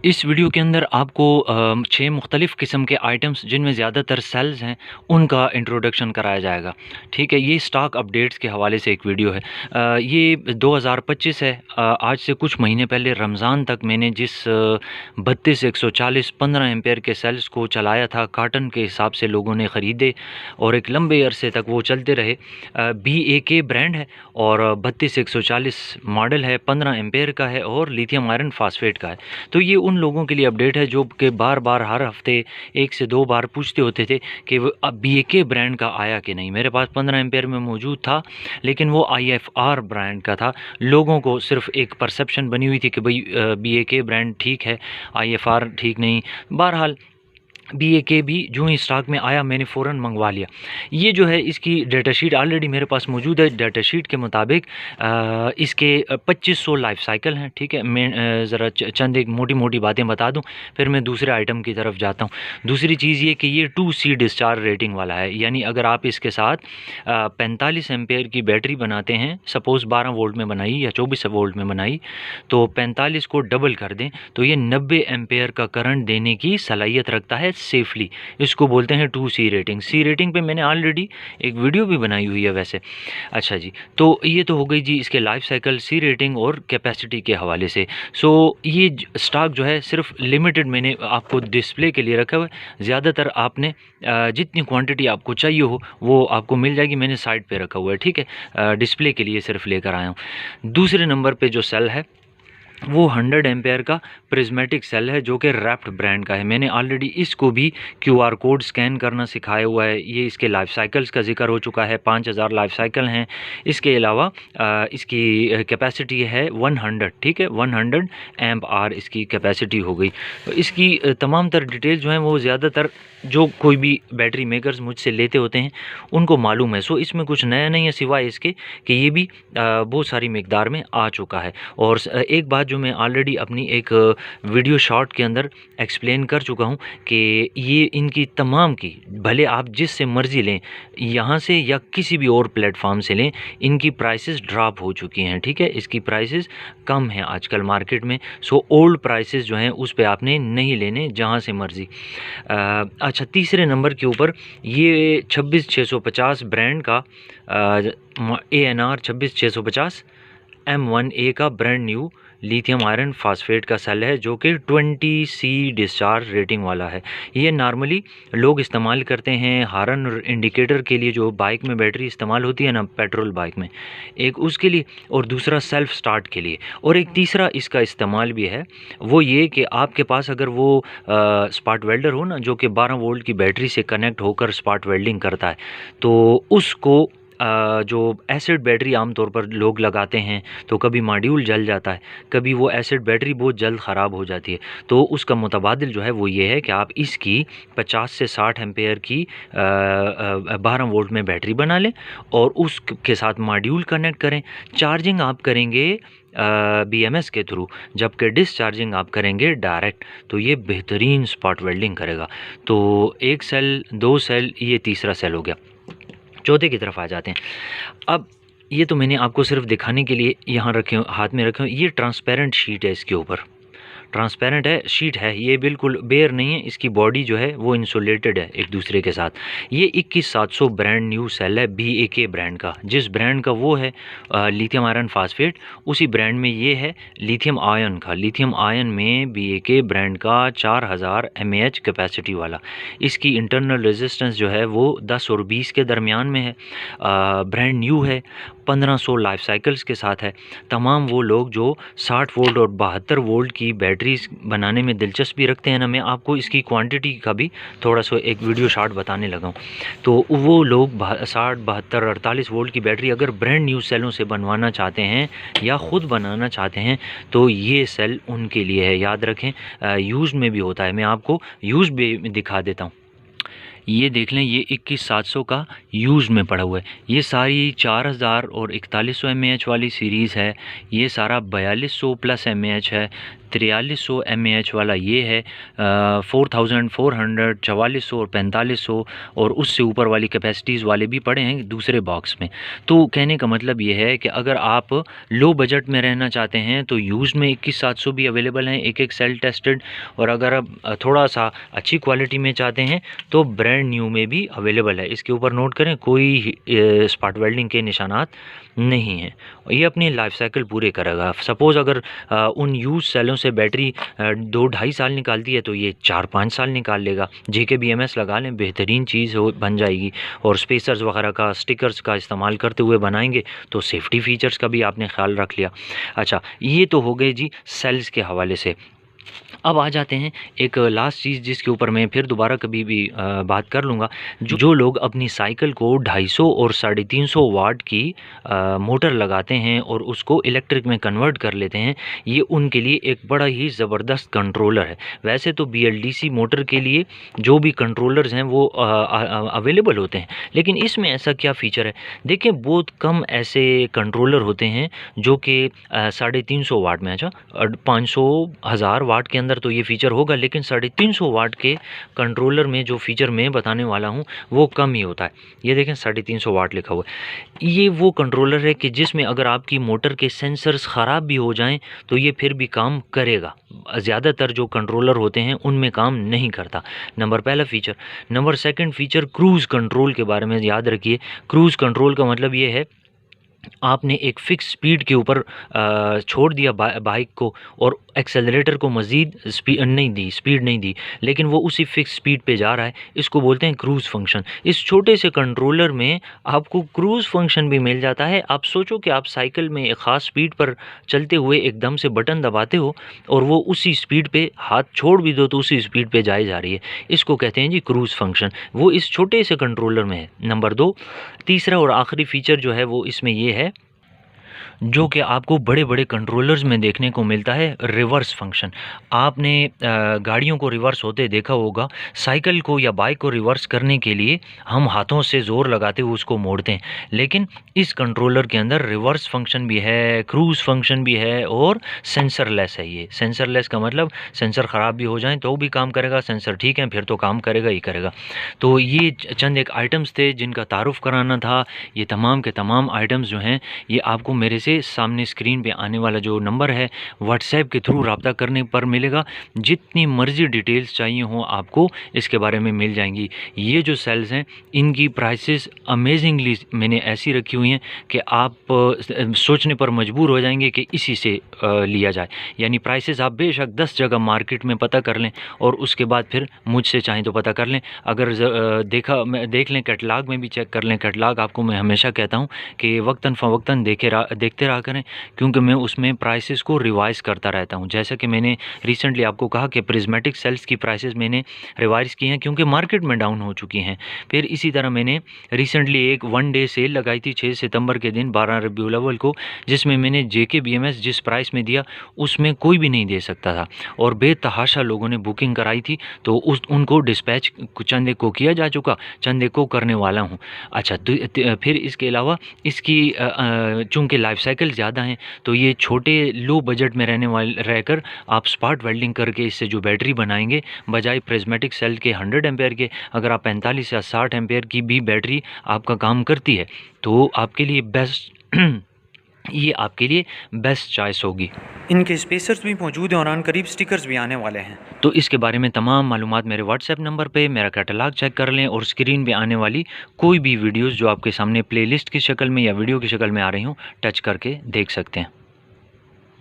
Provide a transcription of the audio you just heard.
इस वीडियो के अंदर आपको 6 मुख्तलिफ़ किस्म के आइटम्स जिनमें ज़्यादातर सेल्स हैं उनका इंट्रोडक्शन कराया जाएगा। ठीक है, ये स्टॉक अपडेट्स के हवाले से एक वीडियो है। ये 2025 है। आज से कुछ महीने पहले रमज़ान तक मैंने जिस 32 140 15 एम्पेयर के सेल्स को चलाया था, कार्टन के हिसाब से लोगों ने ख़रीदे और एक लंबे अरसे तक वो चलते रहे। BAK ब्रांड है और 32 140 मॉडल है, 15 एम्पेयर का है और लिथियम आयरन फास्फेट का है। तो ये उन लोगों के लिए अपडेट है जो कि बार-बार हर हफ्ते 1 से 2 बार पूछते होते थे कि वो अब BAK ब्रांड का आया कि नहीं। मेरे पास 15 एम्पेयर में मौजूद था, लेकिन वो IFR ब्रांड का था। लोगों को सिर्फ एक परसेप्शन बनी हुई थी कि भाई BAK ब्रांड ठीक है, IFR ठीक नहीं। बहरहाल BAK भी जो ही स्टॉक में आया मैंने फ़ौरन मंगवा लिया। ये जो है इसकी डेटा शीट ऑलरेडी मेरे पास मौजूद है। डेटा शीट के मुताबिक इसके 2500 लाइफ साइकिल हैं। ठीक है, मैं ज़रा चंद एक मोटी-मोटी बातें बता दूं, फिर मैं दूसरे आइटम की तरफ जाता हूं। दूसरी चीज़ ये कि ये 2C डिस्चार्ज रेटिंग वाला है, यानी अगर आप इसके साथ 45 एम्पेयर की बैटरी बनाते हैं, सपोज़ 12 वोल्ट में बनाई या 24 वोल्ट में बनाई, तो 45 को डबल कर दें तो ये 90 एम्पेयर का करंट देने की सलाहियत रखता है सेफली। इसको बोलते हैं 2C रेटिंग। सी रेटिंग पे मैंने ऑलरेडी एक वीडियो भी बनाई हुई है वैसे। अच्छा जी, तो ये तो हो गई जी इसके लाइफ साइकिल, सी रेटिंग और कैपेसिटी के हवाले से। सो ये स्टॉक जो है सिर्फ लिमिटेड मैंने आपको डिस्प्ले के लिए रखा हुआ है। ज़्यादातर आपने जितनी क्वांटिटी आपको चाहिए हो वो आपको मिल जाएगी। मैंने साइड पे रखा हुआ है, ठीक है, डिस्प्ले के लिए सिर्फ लेकर आया हूँ। दूसरे नंबर पे जो सेल है वो 100 एम्पेयर का प्रिज्मेटिक सेल है जो कि रैप्ट ब्रांड का है। मैंने ऑलरेडी इसको भी QR कोड स्कैन करना सिखाया हुआ है। ये इसके लाइफ साइकिल्स का जिक्र हो चुका है, 5000 लाइफ साइकिल हैं। इसके अलावा इसकी कैपेसिटी है 100, ठीक है, 100 एम्प आर इसकी कैपेसिटी हो गई। तो इसकी तमाम तर डिटेल जो हैं वो ज़्यादातर जो कोई भी बैटरी मेकर्स मुझसे लेते होते हैं उनको मालूम है। सो इसमें कुछ नया नहीं है सिवाय इसके कि ये भी बहुत सारी मिकदार में आ चुका है। और एक बात जो मैं ऑलरेडी अपनी एक वीडियो शॉर्ट के अंदर एक्सप्लेन कर चुका हूँ कि ये इनकी तमाम की, भले आप जिससे मर्ज़ी लें, यहाँ से या किसी भी और प्लेटफॉर्म से लें, इनकी प्राइसेस ड्रॉप हो चुकी हैं। ठीक है, इसकी प्राइसेस कम हैं आजकल मार्केट में। सो ओल्ड प्राइसेस जो हैं उस पर आपने नहीं लेने जहाँ से मर्ज़ी। अच्छा, तीसरे नंबर के ऊपर ये 26650 ब्रांड का ANR 26650 M1A का brand new lithium iron phosphate का सेल है जो कि 20C डिस्चार्ज रेटिंग वाला है। ये नॉर्मली लोग इस्तेमाल करते हैं हारन और इंडिकेटर के लिए, जो बाइक में बैटरी इस्तेमाल होती है ना पेट्रोल बाइक में, एक उसके लिए और दूसरा सेल्फ स्टार्ट के लिए। और एक तीसरा इसका इस्तेमाल भी है, वो ये कि आपके पास अगर वो स्पॉट वेल्डर हो ना जो कि 12 वोल्ट की बैटरी से कनेक्ट होकर स्पॉट वेल्डिंग करता है, तो उसको जो एसिड बैटरी आमतौर पर लोग लगाते हैं तो कभी मॉड्यूल जल जाता है, कभी वो एसिड बैटरी बहुत जल्द ख़राब हो जाती है। तो उसका मुतबादिल जो है वो ये है कि आप इसकी 50 से 60 एम्पेयर की 12 वोल्ट में बैटरी बना लें और उसके साथ मॉड्यूल कनेक्ट करें। चार्जिंग आप करेंगे BMS के थ्रू, जबकि डिस्चार्जिंग आप करेंगे डायरेक्ट, तो ये बेहतरीन स्पॉट वेल्डिंग करेगा। तो एक सेल, दो सेल, ये तीसरा सेल हो गया। चौथे की तरफ आ जाते हैं। अब ये तो मैंने आपको सिर्फ दिखाने के लिए यहाँ रखे, हाथ में रखे। ये ट्रांसपेरेंट शीट है, इसके ऊपर ट्रांसपेरेंट है, शीट है, ये बिल्कुल बेयर नहीं है। इसकी बॉडी जो है वो इंसुलेटेड है एक दूसरे के साथ। ये 21700 ब्रांड न्यू सेल है BAK ब्रांड का। जिस ब्रांड का वो है लिथियम आयरन फास्फेट, उसी ब्रांड में ये है लिथियम आयन का। लिथियम आयन में BAK ब्रांड का 4000 mAh कैपेसिटी वाला। इसकी इंटरनल रेजिस्टेंस जो है वो 10 और 20 के दरमियान में है। ब्रांड न्यू है, 1500 लाइफ साइकिल्स के साथ है। तमाम वो लोग जो 60 वोल्ट और 72 वोल्ट की बैटरीज बनाने में दिलचस्पी रखते हैं ना, मैं आपको इसकी क्वांटिटी का भी थोड़ा सा एक वीडियो शॉर्ट बताने लगा हूँ। तो वो लोग 60, 72, 48 वोल्ट की बैटरी अगर ब्रांड न्यू सेलों से बनवाना चाहते हैं या ख़ुद बनाना चाहते हैं तो ये सेल उनके लिए है। याद रखें, यूज़ में भी होता है, मैं आपको यूज़ भी दिखा देता हूँ। ये देख लें, ये 21700 का यूज़ में पड़ा हुआ है। ये सारी 4000 और 4100 mAh वाली सीरीज़ है। ये सारा 4200 प्लस mAh है। 4300 mAh वाला ये है, 4400, 4400 और 4500 और उससे ऊपर वाली कैपेसिटीज़ वाले भी पड़े हैं दूसरे बॉक्स में। तो कहने का मतलब ये है कि अगर आप लो बजट में रहना चाहते हैं तो यूज़ में 21700 भी अवेलेबल हैं, एक सेल टेस्टेड। और अगर आप थोड़ा सा अच्छी क्वालिटी में चाहते हैं तो ब्रांड न्यू में भी अवेलेबल है। इसके ऊपर नोट करें, कोई स्पॉट वेल्डिंग के निशानात नहीं हैं। ये अपनी लाइफ साइकिल पूरे करेगा। सपोज़ अगर उन यूज़ सेलों से बैटरी 2-2.5 साल निकालती है तो ये 4-5 साल निकाल लेगा। JKBMS लगा लें, बेहतरीन चीज़ हो बन जाएगी। और स्पेसर्स वगैरह का, स्टिकर्स का इस्तेमाल करते हुए बनाएंगे तो सेफ्टी फीचर्स का भी आपने ख्याल रख लिया। अच्छा, ये तो हो गए जी सेल्स के हवाले से। अब आ जाते हैं एक लास्ट चीज़ जिसके ऊपर मैं फिर दोबारा कभी भी बात कर लूँगा। जो लोग अपनी साइकिल को 250 और 350 वाट की मोटर लगाते हैं और उसको इलेक्ट्रिक में कन्वर्ट कर लेते हैं, ये उनके लिए एक बड़ा ही ज़बरदस्त कंट्रोलर है। वैसे तो BLDC मोटर के लिए जो भी कंट्रोलर्स हैं वो अवेलेबल होते हैं, लेकिन इसमें ऐसा क्या फ़ीचर है? देखिए, बहुत कम ऐसे कंट्रोलर होते हैं जो कि 350 वाट में, अच्छा 500 1000 वाट के अंदर तो ये फ़ीचर होगा, लेकिन 350 वाट के कंट्रोलर में जो फ़ीचर मैं बताने वाला हूँ वो कम ही होता है। ये देखें 350 वाट लिखा हुआ है। ये वो कंट्रोलर है कि जिसमें अगर आपकी मोटर के सेंसर्स ख़राब भी हो जाएं तो ये फिर भी काम करेगा। ज़्यादातर जो कंट्रोलर होते हैं उनमें काम नहीं करता। नंबर पहला feature. Number second feature, cruise control के बारे में याद रखिए। क्रूज़ कंट्रोल का मतलब ये है, आपने एक फ़िक्स स्पीड के ऊपर छोड़ दिया बाइक को और एक्सेलरेटर को मज़ीद स्पीड नहीं दी, लेकिन वो उसी फ़िक्स स्पीड पे जा रहा है। इसको बोलते हैं क्रूज़ फंक्शन। इस छोटे से कंट्रोलर में आपको क्रूज़ फंक्शन भी मिल जाता है। आप सोचो कि आप साइकिल में एक ख़ास स्पीड पर चलते हुए एकदम से बटन दबाते हो और वो उसी स्पीड पे, हाथ छोड़ भी दो तो उसी स्पीड पे जा रही है। इसको कहते हैं जी क्रूज़ फंक्शन। वो इस छोटे से कंट्रोलर में है। नंबर 2, तीसरा और आखिरी फ़ीचर जो है वो इसमें ये है, जो कि आपको बड़े-बड़े कंट्रोलर्स में देखने को मिलता है, रिवर्स फंक्शन। आपने गाड़ियों को रिवर्स होते देखा होगा। साइकिल को या बाइक को रिवर्स करने के लिए हम हाथों से ज़ोर लगाते हुए उसको मोड़ते हैं, लेकिन इस कंट्रोलर के अंदर रिवर्स फंक्शन भी है, क्रूज़ फंक्शन भी है और सेंसरलेस है। ये सेंसरलेस का मतलब सेंसर ख़राब भी हो जाएँ तो भी काम करेगा, सेंसर ठीक है फिर तो काम करेगा ही करेगा। तो ये चंद एक आइटम्स थे जिनका तारुफ़ कराना था। ये तमाम के तमाम आइटम्स जो हैं ये आपको मेरे से सामने स्क्रीन पे आने वाला जो नंबर है व्हाट्सएप के थ्रू रब्ता करने पर मिलेगा। जितनी मर्ज़ी डिटेल्स चाहिए हो आपको इसके बारे में मिल जाएंगी। ये जो सेल्स हैं इनकी प्राइसेस अमेजिंगली मैंने ऐसी रखी हुई हैं कि आप सोचने पर मजबूर हो जाएंगे कि इसी से लिया जाए। यानी प्राइसेस आप बेशक 10 जगह मार्केट में पता कर लें और उसके बाद फिर मुझसे चाहें तो पता कर लें। अगर देख लें, कैटलॉग में भी चेक कर लें। कैटलॉग आपको मैं हमेशा कहता हूँ कि वक्तन फ़वक्तन देखते रहा करें, क्योंकि मैं उसमें प्राइसेस को रिवाइज़ करता रहता हूं। जैसा कि मैंने रिसेंटली आपको कहा कि प्रिज्मेटिक सेल्स की प्राइसेस मैंने रिवाइज़ की हैं क्योंकि मार्केट में डाउन हो चुकी हैं। फिर इसी तरह मैंने रिसेंटली एक 1 डे सेल लगाई थी 6 सितंबर के दिन 12 रबीउल अव्वल को, जिसमें मैंने JKBMS जिस प्राइस में दिया उसमें कोई भी नहीं दे सकता था और बेतहाशा लोगों ने बुकिंग कराई थी। तो उनको डिस्पैच चंद एक को किया जा चुका, चंद एक को करने वाला हूँ। अच्छा, फिर इसके अलावा इसकी चूँकि लाइफ साइकिल ज़्यादा हैं तो ये छोटे लो बजट में रहकर आप स्पॉट वेल्डिंग करके इससे जो बैटरी बनाएंगे, बजाय प्रिज्मेटिक सेल के 100 एम्पेयर के, अगर आप 45 या 60 एम्पेयर की भी बैटरी आपका काम करती है तो आपके लिए बेस्ट ये आपके लिए बेस्ट चॉइस होगी। इनके स्पेसर्स भी मौजूद हैं और करीब स्टिकर्स भी आने वाले हैं। तो इसके बारे में तमाम मालूमात मेरे व्हाट्सएप नंबर पे मेरा कैटलॉग चेक कर लें और स्क्रीन पे आने वाली कोई भी वीडियोस जो आपके सामने प्लेलिस्ट की शक्ल में या वीडियो की शक्ल में आ रही हूँ टच करके देख सकते हैं।